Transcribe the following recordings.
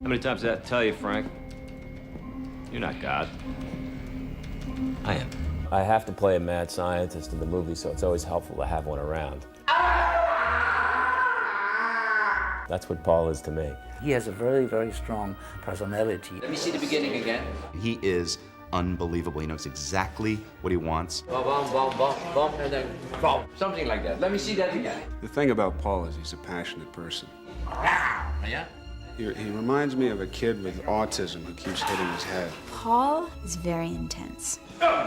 How many times did I have to tell you, Frank? You're not God. I am. I have to play a mad scientist in the movie, so it's always helpful to have one around. That's what Paul is to me. He has a very, very strong personality. Let me see the beginning again. He is unbelievable. He knows exactly what he wants. Bum, bum, bum, bum, bum, and then bum. Something like that. Let me see that again. The thing about Paul is he's a passionate person. Yeah? He reminds me of a kid with autism who keeps hitting his head. Paul is very intense.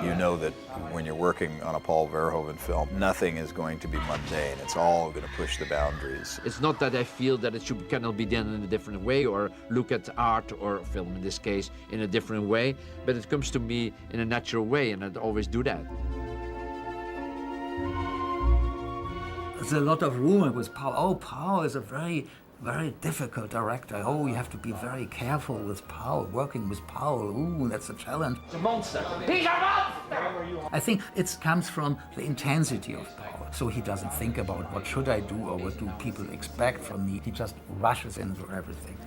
You know that when you're working on a Paul Verhoeven film, nothing is going to be mundane. It's all going to push the boundaries. It's not that I feel that it cannot be done in a different way or look at art or film in this case in a different way, but it comes to me in a natural way, and I'd always do that. There's a lot of rumor with Paul. Oh, Paul is a very difficult director. Oh, you have to be very careful with Paul, working with Paul. Ooh, that's a challenge. It's a monster. He's a monster! I think it comes from the intensity of Paul. So he doesn't think about what should I do or what do people expect from me. He just rushes into everything.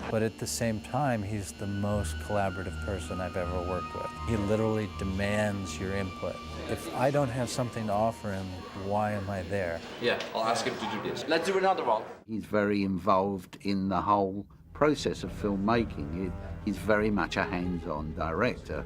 But at the same time, he's the most collaborative person I've ever worked with. He literally demands your input. If I don't have something to offer him, why am I there? Yeah, I'll ask him to do this. Let's do another one. He's very involved in the whole process of filmmaking. He's very much a hands-on director.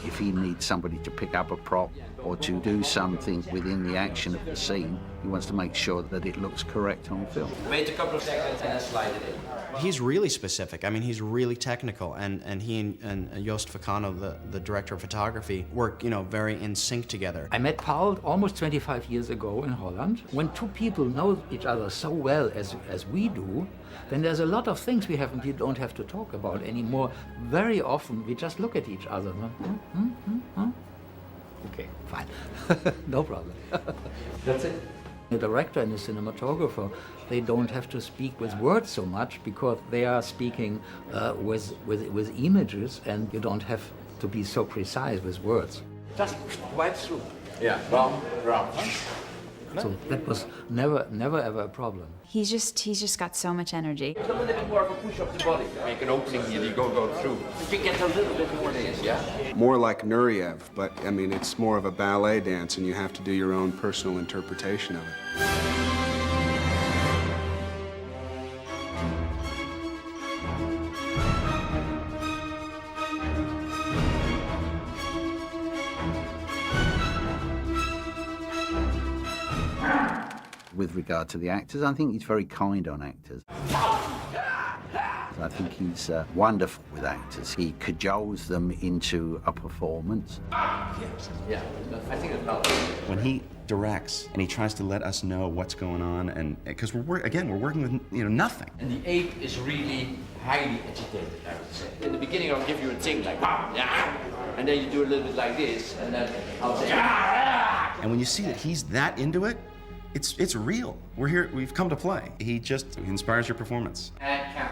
If he needs somebody to pick up a prop or to do something within the action of the scene, he wants to make sure that it looks correct on film. Wait a couple of seconds and then slide it in. He's really specific. I mean, he's really technical, and he and Joost Vakano, the director of photography, work, very in sync together. I met Paul almost 25 years ago in Holland. When two people know each other so well as we do, then there's a lot of things we don't have to talk about anymore. Very often we just look at each other. Okay, fine. No problem. That's it. The director and the cinematographer, they don't have to speak with words so much because they are speaking with images, and you don't have to be so precise with words. Just wipe through. Yeah, bum, bum. So that was never ever a problem. He's just got so much energy. Just a little bit more of a push of the body. Make an opening here, you go through. You get a little bit more this, yeah? More like Nureyev, but I mean, it's more of a ballet dance, and you have to do your own personal interpretation of it. With regard to the actors, I think he's very kind on actors. I think he's wonderful with actors. He cajoles them into a performance. Yeah, I think it's not. When he directs and he tries to let us know what's going on, and because we're working with nothing. And the ape is really highly agitated, I would say. In the beginning, I'll give you a thing like, yeah, and then you do a little bit like this, and then I'll say, And when you see that he's that into it, it's real. We're here. We've come to play. He inspires your performance. and count.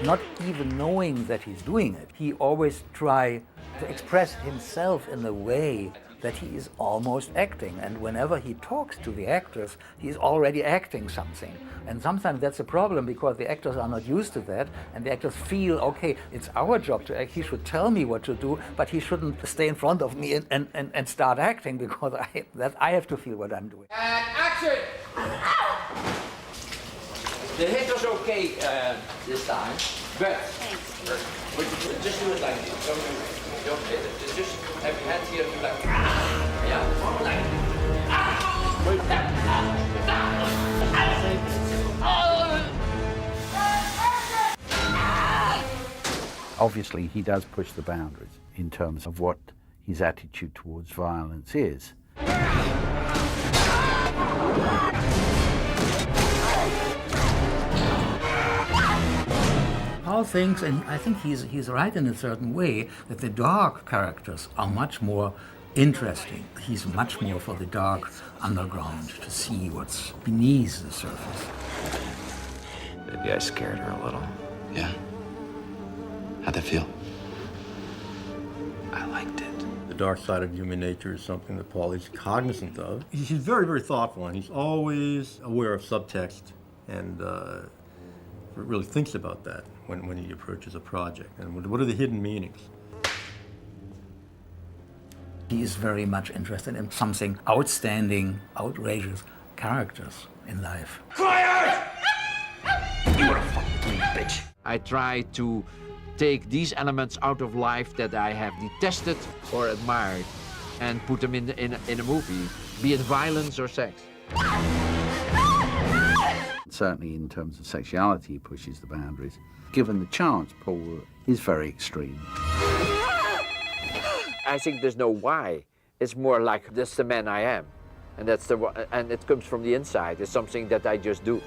Not even knowing that he's doing it, he always tries to express himself in a way that he is almost acting. And whenever he talks to the actors, he's already acting something. And sometimes that's a problem because the actors are not used to that, and the actors feel, okay, it's our job to act, he should tell me what to do, but he shouldn't stay in front of me and start acting because I have to feel what I'm doing. And action! The hit was okay this time, but just do it like this. Don't hit it. Just have your hands here and do like, yeah, Obviously, he does push the boundaries in terms of what his attitude towards violence is. Paul thinks, and I think he's right in a certain way, that the dark characters are much more interesting. He's much more for the dark underground, to see what's beneath the surface. Maybe I scared her a little. Yeah. How'd that feel? I liked it. The dark side of human nature is something that Paul is cognizant of. He's very, very thoughtful, and he's always aware of subtext, and really thinks about that when he approaches a project, and what are the hidden meanings. He is very much interested in something outstanding, outrageous characters in life. Quiet! You wanna fuck with me, bitch? I try to take these elements out of life that I have detested or admired and put them in a movie, be it violence or sex. Certainly in terms of sexuality, he pushes the boundaries. Given the chance, Paul is very extreme. I think there's no why. It's more like, that's the man I am. And and it comes from the inside. It's something that I just do.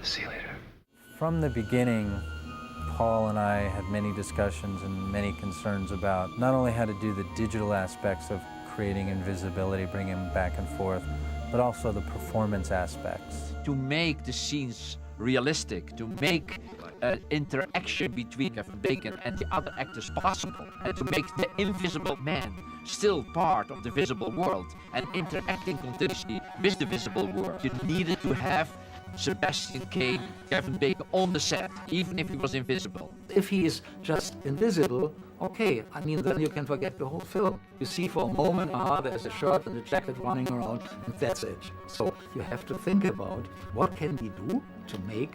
See you later. From the beginning, Paul and I had many discussions and many concerns about not only how to do the digital aspects of creating invisibility, bringing him back and forth, but also the performance aspects. To make the scenes realistic, to make interaction between Kevin Bacon and the other actors possible, and to make the invisible man still part of the visible world and interacting continuously with the visible world. You needed to have Sebastian Caine, Kevin Bacon on the set, even if he was invisible. If he is just invisible, okay, I mean, then you can forget the whole film. You see for a moment, there's a shirt and a jacket running around, and that's it. So you have to think about what can we do to make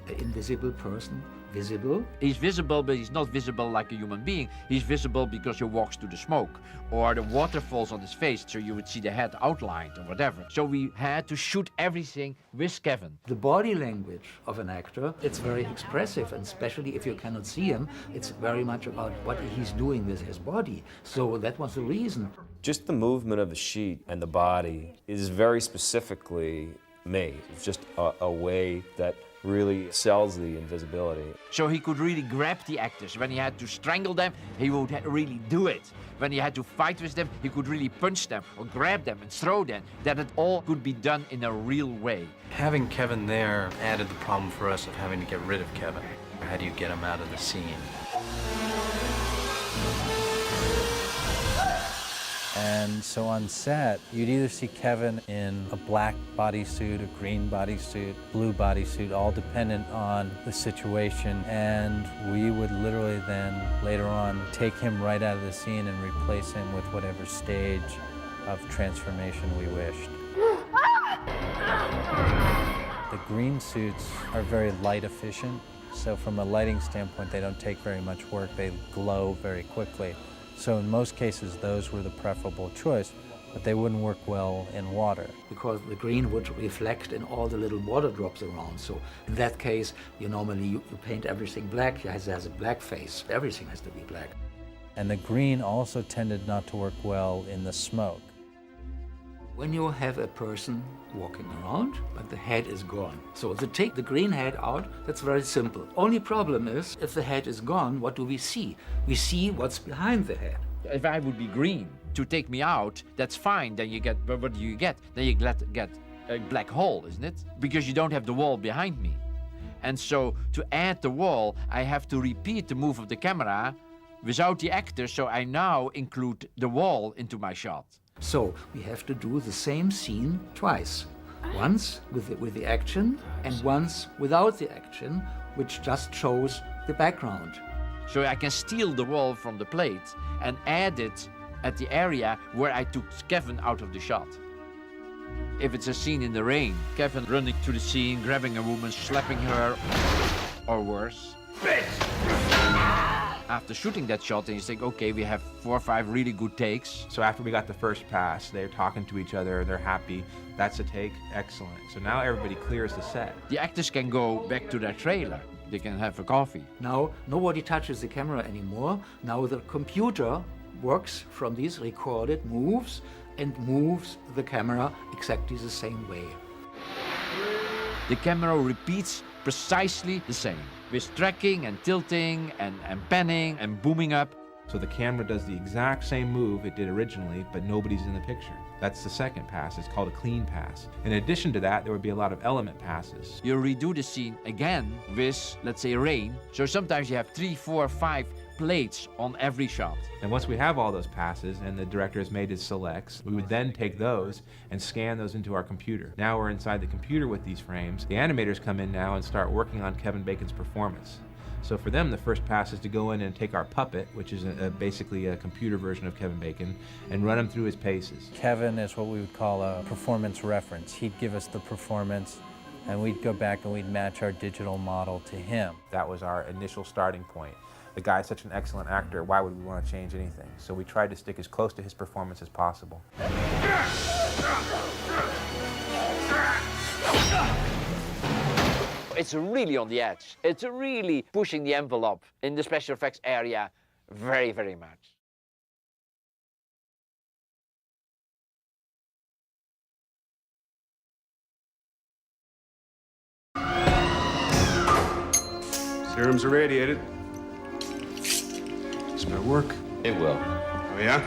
an invisible person visible. He's visible, but he's not visible like a human being. He's visible because he walks through the smoke, or the water falls on his face, so you would see the head outlined or whatever. So we had to shoot everything with Kevin. The body language of an actor, it's very expressive, and especially if you cannot see him, it's very much about what he's doing with his body. So that was the reason. Just the movement of the sheet and the body is very specifically made. It's just a way that really sells the invisibility. So he could really grab the actors. When he had to strangle them, he would really do it. When he had to fight with them, he could really punch them or grab them and throw them. That it all could be done in a real way. Having Kevin there added the problem for us of having to get rid of Kevin. How do you get him out of the scene? And so on set, you'd either see Kevin in a black bodysuit, a green bodysuit, blue bodysuit, all dependent on the situation. And we would literally then, later on, take him right out of the scene and replace him with whatever stage of transformation we wished. The green suits are very light efficient. So from a lighting standpoint, they don't take very much work. They glow very quickly. So in most cases, those were the preferable choice, but they wouldn't work well in water. Because the green would reflect in all the little water drops around. So in that case, you normally paint everything black. It has a black face. Everything has to be black. And the green also tended not to work well in the smoke. When you have a person walking around, but the head is gone. So to take the green head out, that's very simple. Only problem is, if the head is gone, what do we see? We see what's behind the head. If I would be green to take me out, that's fine. Then you get, but what do you get? Then you get a black hole, isn't it? Because you don't have the wall behind me. And so to add the wall, I have to repeat the move of the camera without the actor, so I now include the wall into my shot. So we have to do the same scene twice. Once with the action and once without the action, which just shows the background. So I can steal the wall from the plate and add it at the area where I took Kevin out of the shot. If it's a scene in the rain, Kevin running through the scene, grabbing a woman, slapping her, or worse. After shooting that shot, and you think, okay, we have 4 or 5 really good takes. So after we got the first pass, they're talking to each other, they're happy. That's a take, excellent. So now everybody clears the set. The actors can go back to their trailer. They can have a coffee. Now, nobody touches the camera anymore. Now the computer works from these recorded moves and moves the camera exactly the same way. The camera repeats precisely the same, with tracking and tilting and panning and booming up. So the camera does the exact same move it did originally, but nobody's in the picture. That's the second pass. It's called a clean pass. In addition to that, there would be a lot of element passes. You redo the scene again with, let's say, rain. So sometimes you have 3, 4, 5 plates on every shot. And once we have all those passes and the director has made his selects, we would then take those and scan those into our computer. Now we're inside the computer with these frames. The animators come in now and start working on Kevin Bacon's performance. So for them, the first pass is to go in and take our puppet, which is basically a computer version of Kevin Bacon, and run him through his paces. Kevin is what we would call a performance reference. He'd give us the performance, and we'd go back and we'd match our digital model to him. That was our initial starting point. The guy's such an excellent actor, why would we want to change anything? So we tried to stick as close to his performance as possible. It's really on the edge. It's really pushing the envelope in the special effects area very, very much. Serums irradiated. This better work. It will. Oh, yeah?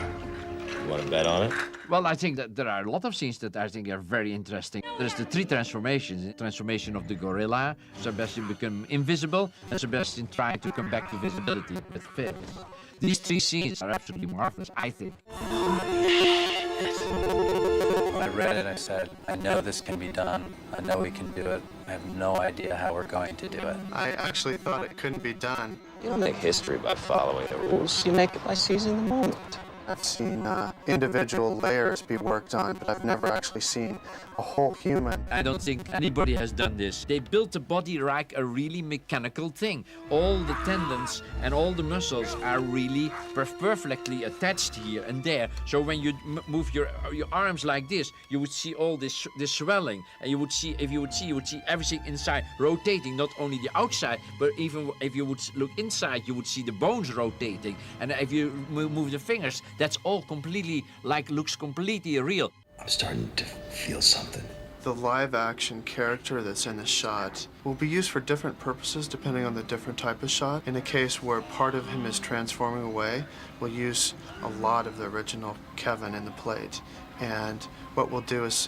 You want to bet on it? Well, I think that there are a lot of scenes that I think are very interesting. There's the 3 transformations. The transformation of the gorilla, Sebastian become invisible, and Sebastian trying to come back to visibility with Fizz. These 3 scenes are absolutely marvelous, I think. When I read it, I said, I know this can be done. I know we can do it. I have no idea how we're going to do it. I actually thought it couldn't be done. You don't make history by following the rules. You make it by seizing the moment. I've seen individual layers be worked on, but I've never actually seen a whole human. I don't think anybody has done this. They built the body like a really mechanical thing. All the tendons and all the muscles are really perfectly attached here and there. So when you move your arms like this, you would see all this swelling, and you would see everything inside rotating, not only the outside, but even if you would look inside, you would see the bones rotating. And if you move the fingers, that's all completely, looks completely real. I'm starting to feel something. The live action character that's in the shot will be used for different purposes depending on the different type of shot. In a case where part of him is transforming away, we'll use a lot of the original Kevin in the plate. And what we'll do is